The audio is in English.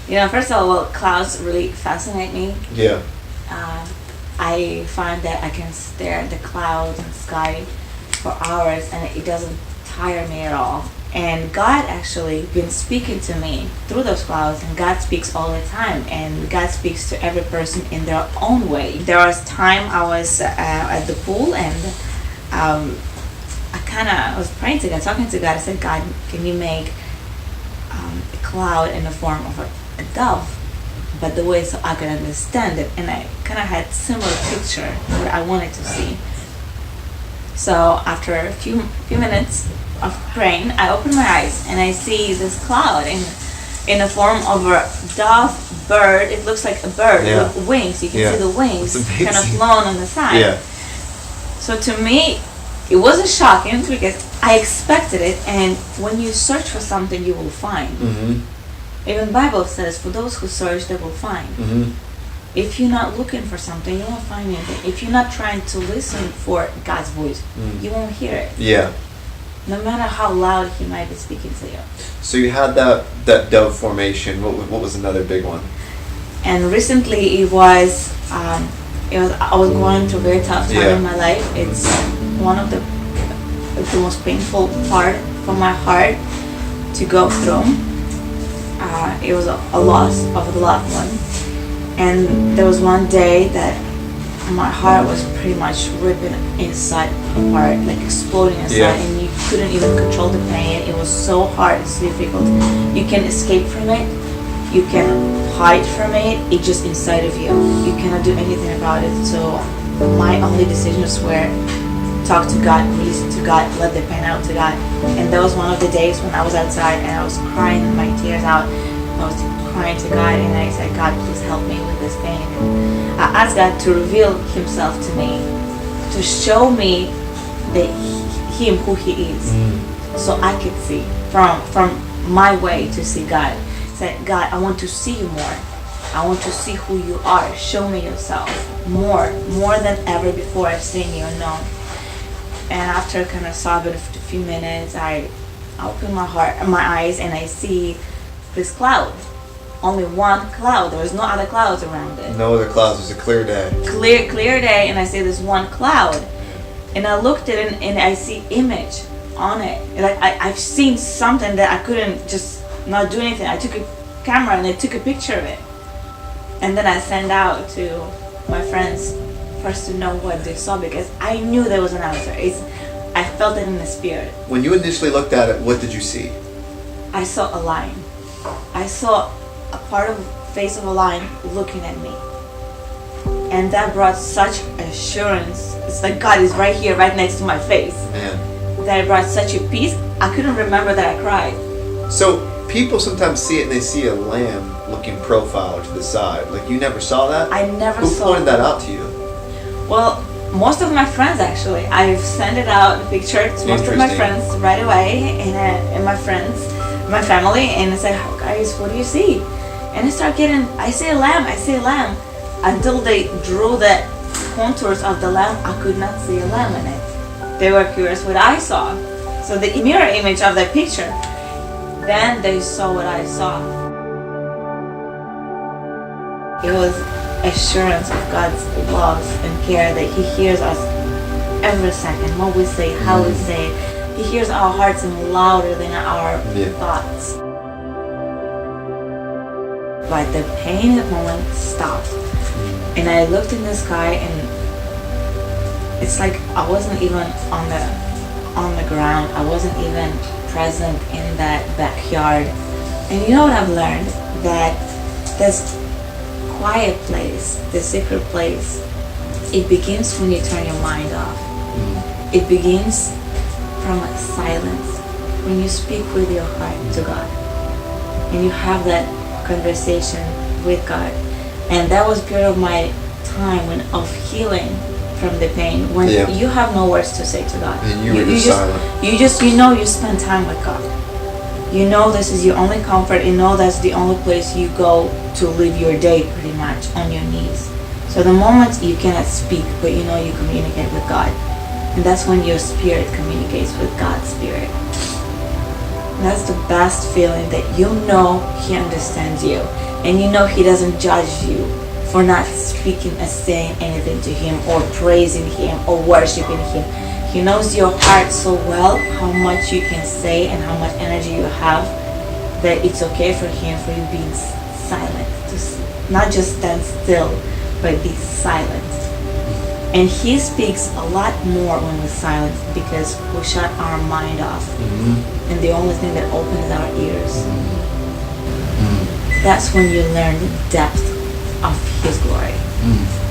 First of all, well, clouds really fascinate me. Yeah. I find that I can stare at the clouds and sky for hours and it doesn't tire me at all. And God actually been speaking to me through those clouds, and God speaks all the time, and God speaks to every person in their own way. There was time I was at the pool, and I was praying to God, talking to God. I said, God, can you make a cloud in the form of a dove, but the way so I could understand it? And I kind of had similar picture what I wanted to see. So after a few minutes of praying, I open my eyes and I see this cloud in the form of a dove bird. It looks like a bird with wings. You can see the wings kind of flown on the side. Yeah. So to me, it wasn't shocking because I expected it, and when you search for something, you will find. Mm-hmm. Even the Bible says, for those who search, they will find. Mm-hmm. If you're not looking for something, you won't find anything. If you're not trying to listen for God's voice, you won't hear it. Yeah. No matter how loud He might be speaking to you. So you had that dove formation. What was another big one? And recently I was going through a very tough time in my life. It's one of the most painful part for my heart to go through. It was a loss of a loved one. And there was one day that my heart was pretty much ripping inside apart, like exploding inside, and you couldn't even control the pain. It was so hard, it's difficult. You can escape from it, you can hide from it, it's just inside of you. You cannot do anything about it. So my only decisions were talk to God, release it to God, let the pain out to God. And that was one of the days when I was outside and I was crying my tears out. I was crying to God and I said, God, please help me with this pain. And I asked God to reveal Himself to me, to show me Him, who He is, so I could see from my way to see God. I said, God, I want to see You more. I want to see who You are. Show me Yourself more than ever before I've seen You and known. And after kind of sobbing for a few minutes, I open my eyes, and I see this cloud. Only one cloud. There was no other clouds around it. No other clouds. It was a clear day. Clear day, and I see this one cloud. And I looked at it, and I see image on it. Like I've seen something that I couldn't just not do anything. I took a camera and I took a picture of it. And then I sent out to my friends first to know what they saw, because I knew there was an answer. I felt it in the spirit. When you initially looked at it, what did you see? I saw a lion. I saw a part of the face of a lion looking at me. And that brought such assurance. It's like God is right here, right next to my face. Man. That it brought such a peace. I couldn't remember that I cried. So people sometimes see it and they see a lamb looking profile to the side. Like, you never saw that? I never Who saw. Who pointed that out to you? Well, most of my friends actually. I've sent it out, the picture to most of my friends right away, and my friends, my family, and I said, guys, what do you see? And I see a lamb, until they drew the contours of the lamb. I could not see a lamb in it. They were curious what I saw. So the mirror image of that picture, then they saw what I saw. It was assurance of God's love and care, that He hears us every second, what we say, how we say it. He hears our hearts and louder than our thoughts. But the pain at the moment stopped. And I looked in the sky, and it's like I wasn't even on the ground. I wasn't even present in that backyard. And you know what I've learned? That this quiet place, the secret place, it begins when you turn your mind off. It begins from silence, when you speak with your heart to God, and you have that conversation with God. And that was part of my time of healing from the pain, when you have no words to say to God. And you were just silent. You spend time with God. You know this is your only comfort. You know that's the only place you go to live your day, pretty much, on your knees. So the moment you cannot speak, but you know you communicate with God. And that's when your spirit communicates with God's spirit. That's the best feeling, that you know he understands you, and you know he doesn't judge you for not speaking or saying anything to him or praising him or worshiping him. He knows your heart so well, how much you can say and how much energy you have, that it's okay for him for you being silent. Not just stand still, but be silent. And he speaks a lot more when we're silent, because we shut our mind off. Mm-hmm. And the only thing that opens our ears. Mm-hmm. That's when you learn the depth of his glory. Mm-hmm.